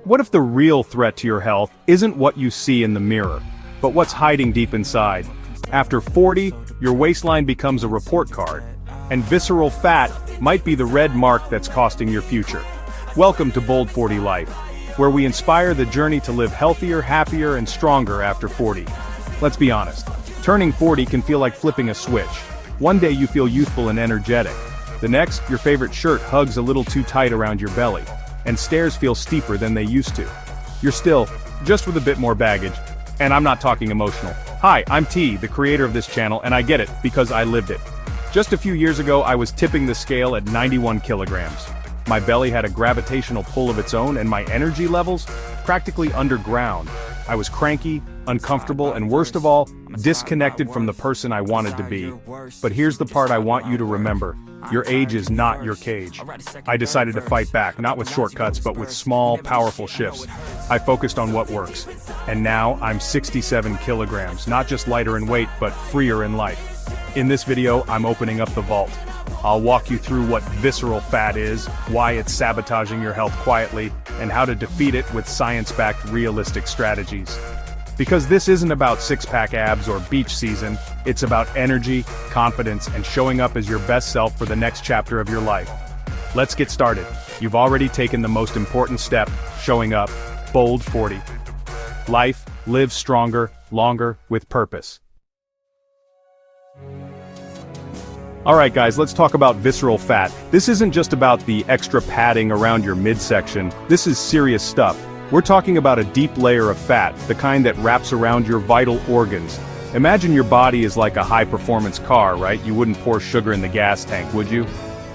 What if the real threat to your health isn't what you see in the mirror, but what's hiding deep inside? After 40, your waistline becomes a report card, and visceral fat might be the red mark that's costing your future. Welcome to Bold40Life, where we inspire the journey to live healthier, happier, and stronger after 40. Let's be honest, turning 40 can feel like flipping a switch. One day you feel youthful and energetic. The next, your favorite shirt hugs a little too tight around your belly, and stairs feel steeper than they used to. You're still, just with a bit more baggage, and I'm not talking emotional. Hi, I'm T, the creator of this channel, and I get it, because I lived it. Just a few years ago, I was tipping the scale at 91 kilograms. My belly had a gravitational pull of its own, and my energy levels, practically underground. I was cranky, uncomfortable, and worst of all, disconnected from the person I wanted to be. But here's the part I want you to remember. Your age is not your cage. I decided to fight back, not with shortcuts, but with small, powerful shifts. I focused on what works. And now, I'm 67 kilograms, not just lighter in weight, but freer in life. In this video, I'm opening up the vault. I'll walk you through what visceral fat is, why it's sabotaging your health quietly, and how to defeat it with science-backed realistic strategies. Because this isn't about six-pack abs or beach season, it's about energy, confidence, and showing up as your best self for the next chapter of your life. Let's get started. You've already taken the most important step, showing up. Bold 40. Life, live stronger, longer, with purpose. Alright guys, let's talk about visceral fat. This isn't just about the extra padding around your midsection. This is serious stuff. We're talking about a deep layer of fat, the kind that wraps around your vital organs. Imagine your body is like a high-performance car, right? You wouldn't pour sugar in the gas tank, would you?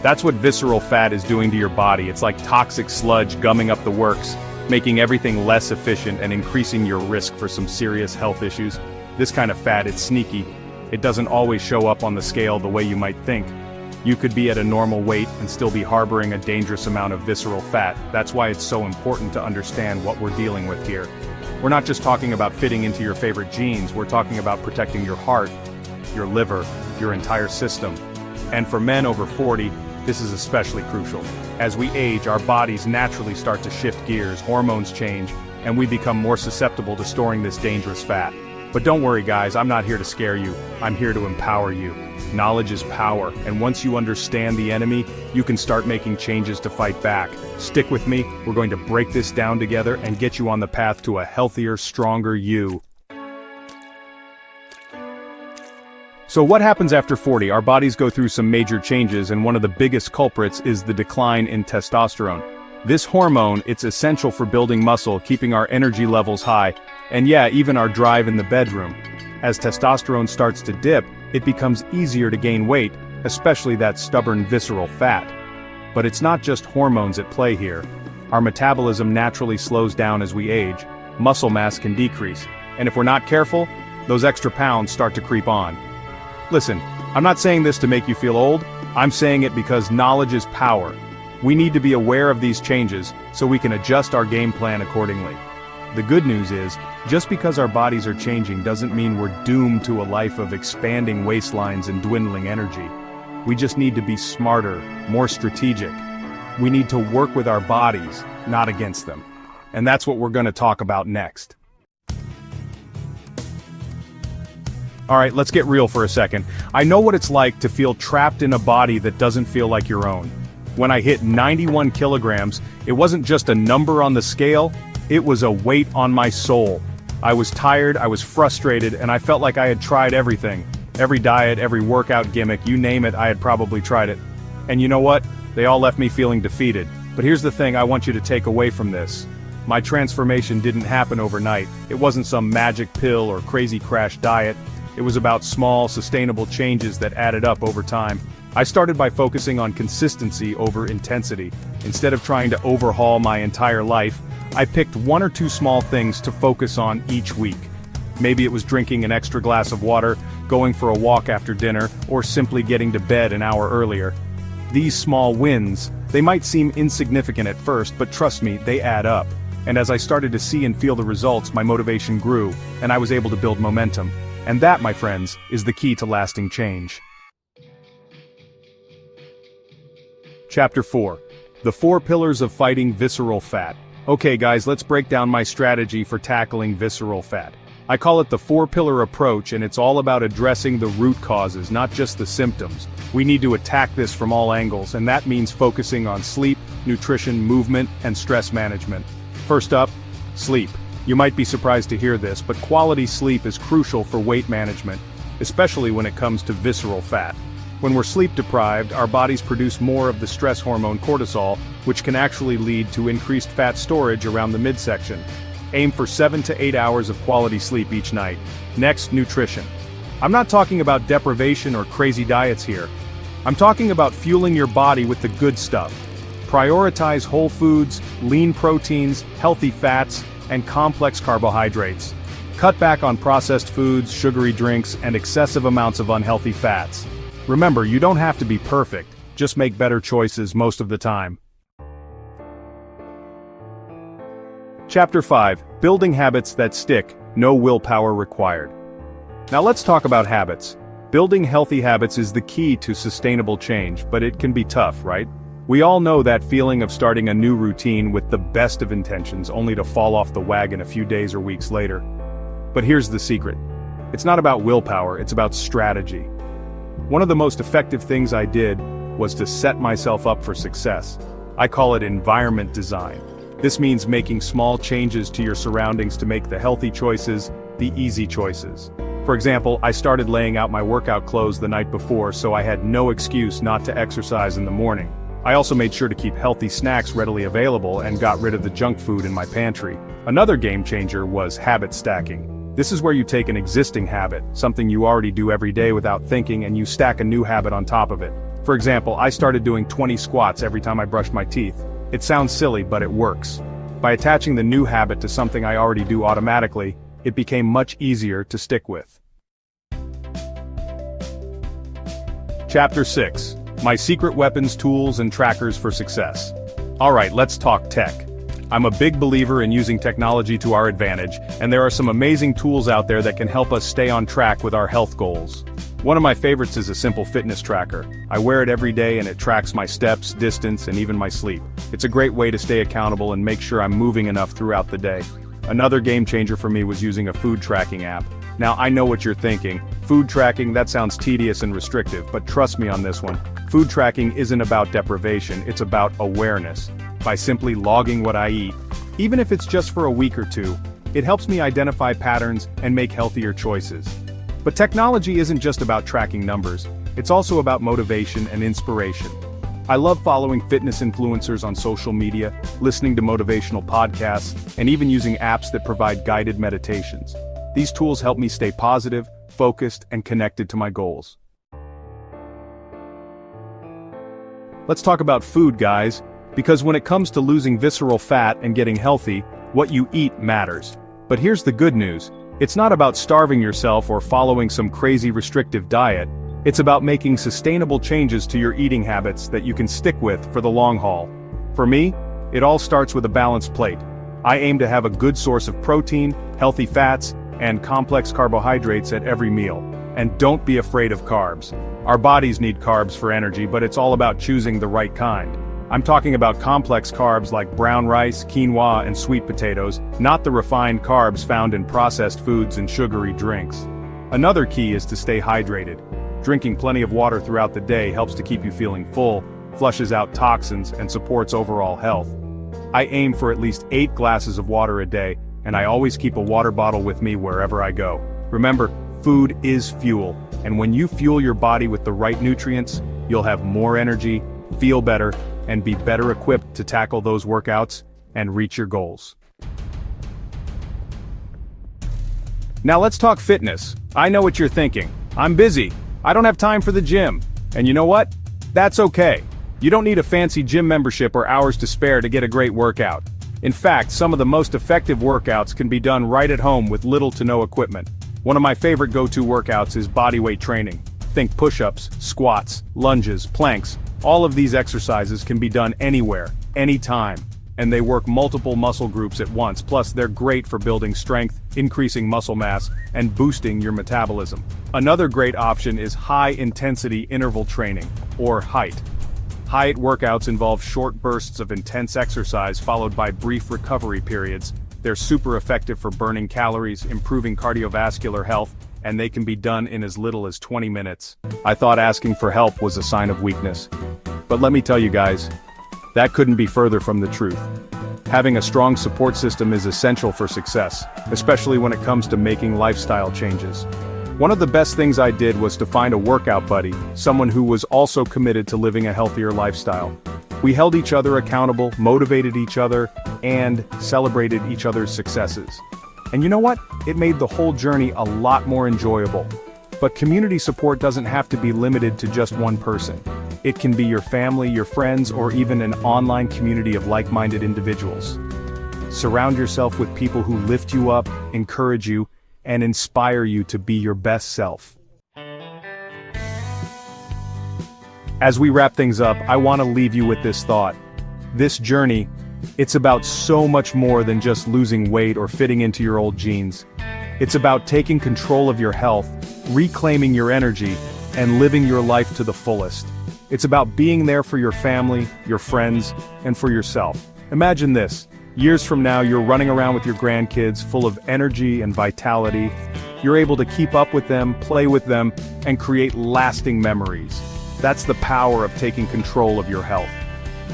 That's what visceral fat is doing to your body. It's like toxic sludge gumming up the works, making everything less efficient and increasing your risk for some serious health issues. This kind of fat, it's sneaky. It doesn't always show up on the scale the way you might think. You could be at a normal weight and still be harboring a dangerous amount of visceral fat. That's why it's so important to understand what we're dealing with here. We're not just talking about fitting into your favorite jeans, we're talking about protecting your heart, your liver, your entire system. And for men over 40, this is especially crucial. As we age, our bodies naturally start to shift gears, hormones change, and we become more susceptible to storing this dangerous fat. But don't worry guys, I'm not here to scare you, I'm here to empower you. Knowledge is power, and once you understand the enemy, you can start making changes to fight back. Stick with me, we're going to break this down together and get you on the path to a healthier, stronger you. So what happens after 40? Our bodies go through some major changes, and one of the biggest culprits is the decline in testosterone. This hormone, it's essential for building muscle, keeping our energy levels high, and yeah, even our drive in the bedroom. As testosterone starts to dip, it becomes easier to gain weight, especially that stubborn visceral fat. But it's not just hormones at play here. Our metabolism naturally slows down as we age, muscle mass can decrease, and if we're not careful, those extra pounds start to creep on. Listen, I'm not saying this to make you feel old, I'm saying it because knowledge is power. We need to be aware of these changes, so we can adjust our game plan accordingly. The good news is, just because our bodies are changing doesn't mean we're doomed to a life of expanding waistlines and dwindling energy. We just need to be smarter, more strategic. We need to work with our bodies, not against them. And that's what we're going to talk about next. Alright, let's get real for a second. I know what it's like to feel trapped in a body that doesn't feel like your own. When I hit 91 kilograms, it wasn't just a number on the scale, it was a weight on my soul. I was tired, I was frustrated, and I felt like I had tried everything. Every diet, every workout gimmick, you name it, I had probably tried it. And you know what? They all left me feeling defeated. But here's the thing I want you to take away from this. My transformation didn't happen overnight. It wasn't some magic pill or crazy crash diet. It was about small, sustainable changes that added up over time. I started by focusing on consistency over intensity. Instead of trying to overhaul my entire life, I picked one or two small things to focus on each week. Maybe it was drinking an extra glass of water, going for a walk after dinner, or simply getting to bed an hour earlier. These small wins, they might seem insignificant at first, but trust me, they add up. And as I started to see and feel the results, my motivation grew, and I was able to build momentum. And that, my friends, is the key to lasting change. Chapter 4. The 4 Pillars of Fighting Visceral Fat. Okay guys, let's break down my strategy for tackling visceral fat. I call it the 4-pillar approach, and it's all about addressing the root causes, not just the symptoms. We need to attack this from all angles, and that means focusing on sleep, nutrition, movement, and stress management. First up, sleep. You might be surprised to hear this, but quality sleep is crucial for weight management, especially when it comes to visceral fat. When we're sleep deprived, our bodies produce more of the stress hormone cortisol, which can actually lead to increased fat storage around the midsection. Aim for 7 to 8 hours of quality sleep each night. Next, nutrition. I'm not talking about deprivation or crazy diets here. I'm talking about fueling your body with the good stuff. Prioritize whole foods, lean proteins, healthy fats, and complex carbohydrates. Cut back on processed foods, sugary drinks, and excessive amounts of unhealthy fats. Remember, you don't have to be perfect, just make better choices most of the time. Chapter 5. Building habits that stick, no willpower required. Now let's talk about habits. Building healthy habits is the key to sustainable change, but it can be tough, right? We all know that feeling of starting a new routine with the best of intentions only to fall off the wagon a few days or weeks later. But here's the secret. It's not about willpower, it's about strategy. One of the most effective things I did was to set myself up for success. I call it environment design. This means making small changes to your surroundings to make the healthy choices the easy choices. For example, I started laying out my workout clothes the night before, so I had no excuse not to exercise in the morning. I also made sure to keep healthy snacks readily available and got rid of the junk food in my pantry. Another game changer was habit stacking. This is where you take an existing habit, something you already do every day without thinking, and you stack a new habit on top of it. For example, I started doing 20 squats every time I brushed my teeth. It sounds silly, but it works. By attaching the new habit to something I already do automatically, it became much easier to stick with. Chapter 6. My secret weapons, tools, and trackers for success. Alright, let's talk tech. I'm a big believer in using technology to our advantage, and there are some amazing tools out there that can help us stay on track with our health goals. One of my favorites is a simple fitness tracker. I wear it every day and it tracks my steps, distance, and even my sleep. It's a great way to stay accountable and make sure I'm moving enough throughout the day. Another game changer for me was using a food tracking app. Now I know what you're thinking. Food tracking, that sounds tedious and restrictive, but trust me on this one. Food tracking isn't about deprivation, it's about awareness. By simply logging what I eat, even if it's just for a week or two, it helps me identify patterns and make healthier choices. But technology isn't just about tracking numbers, it's also about motivation and inspiration. I love following fitness influencers on social media, listening to motivational podcasts, and even using apps that provide guided meditations. These tools help me stay positive, focused, and connected to my goals. Let's talk about food, guys. Because when it comes to losing visceral fat and getting healthy, what you eat matters. But here's the good news. It's not about starving yourself or following some crazy restrictive diet. It's about making sustainable changes to your eating habits that you can stick with for the long haul. For me, it all starts with a balanced plate. I aim to have a good source of protein, healthy fats, and complex carbohydrates at every meal. And don't be afraid of carbs. Our bodies need carbs for energy, but it's all about choosing the right kind. I'm talking about complex carbs like brown rice, quinoa, and sweet potatoes, not the refined carbs found in processed foods and sugary drinks. Another key is to stay hydrated. Drinking plenty of water throughout the day helps to keep you feeling full, flushes out toxins, and supports overall health. I aim for at least 8 glasses of water a day, and I always keep a water bottle with me wherever I go. Remember, food is fuel, and when you fuel your body with the right nutrients, you'll have more energy, feel better, and be better equipped to tackle those workouts and reach your goals. Now let's talk fitness. I know what you're thinking. I'm busy. I don't have time for the gym. And you know what? That's okay. You don't need a fancy gym membership or hours to spare to get a great workout. In fact, some of the most effective workouts can be done right at home with little to no equipment. One of my favorite go-to workouts is bodyweight training. Think push-ups, squats, lunges, planks. All of these exercises can be done anywhere, anytime, and they work multiple muscle groups at once. Plus, they're great for building strength, increasing muscle mass, and boosting your metabolism. Another great option is high-intensity interval training, or HIIT. HIIT workouts involve short bursts of intense exercise followed by brief recovery periods. They're super effective for burning calories, improving cardiovascular health, and they can be done in as little as 20 minutes. I thought asking for help was a sign of weakness. But let me tell you guys, that couldn't be further from the truth. Having a strong support system is essential for success, especially when it comes to making lifestyle changes. One of the best things I did was to find a workout buddy, someone who was also committed to living a healthier lifestyle. We held each other accountable, motivated each other, and celebrated each other's successes. And you know what? It made the whole journey a lot more enjoyable. But community support doesn't have to be limited to just one person. It can be your family, your friends, or even an online community of like-minded individuals. Surround yourself with people who lift you up, encourage you, and inspire you to be your best self. As we wrap things up, I want to leave you with this thought. This journey, it's about so much more than just losing weight or fitting into your old jeans. It's about taking control of your health, reclaiming your energy, and living your life to the fullest. It's about being there for your family, your friends, and for yourself. Imagine this. Years from now, you're running around with your grandkids, full of energy and vitality. You're able to keep up with them, play with them, and create lasting memories. That's the power of taking control of your health.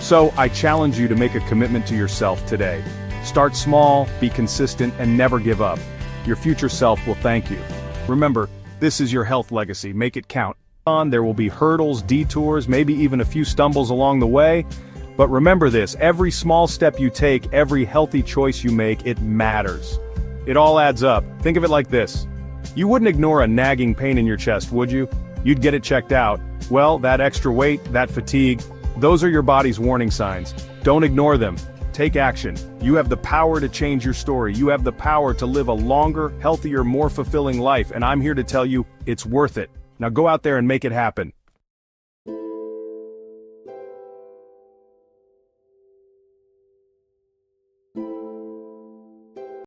So, I challenge you to make a commitment to yourself today. Start small, be consistent, and never give up. Your future self will thank you. Remember, this is your health legacy. Make it count. There will be hurdles, detours, maybe even a few stumbles along the way. But remember this, every small step you take, every healthy choice you make, it matters. It all adds up. Think of it like this. You wouldn't ignore a nagging pain in your chest, would you? You'd get it checked out. Well, that extra weight, that fatigue, those are your body's warning signs. Don't ignore them. Take action. You have the power to change your story. You have the power to live a longer, healthier, more fulfilling life, and I'm here to tell you, it's worth it. Now go out there and make it happen.